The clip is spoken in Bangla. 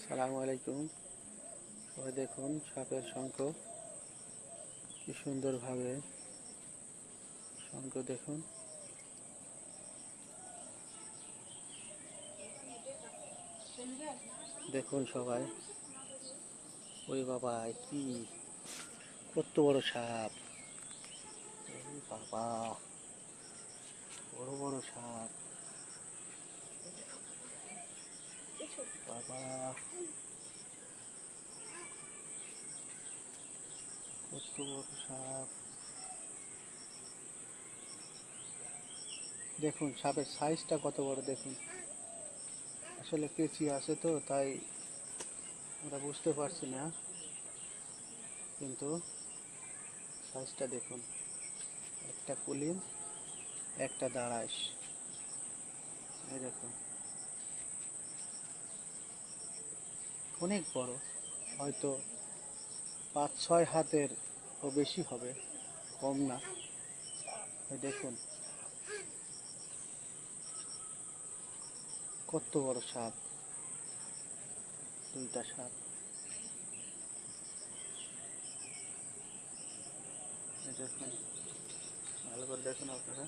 সালামু আলাইকুম। সবাই দেখুন সাপের শঙ্খ কি সুন্দরভাবে শঙ্খ দেখুন। দেখুন সবাই, ওরে বাবা কি কত বড় সাপ! ওরে বাবা, বড় বড় সাপ! বাবা, কত বড় সাপ! দেখুন সাপের সাইজটা কত বড় দেখুন। আসলে পেঁচি আছে তো তাই আমরা বুঝতে পারছি না, কিন্তু সাইজটা দেখুন। একটা কুলিন, একটা দাঁড়াইশ। এই দেখুন, অনেক বড়, হয়তো 5-6 হাতের ও বেশি হবে, কম না। এই দেখুন কত বড় সাপ, দুইটা সাপ। এই দেখুন, ভালো করে দেখুন আপনারা।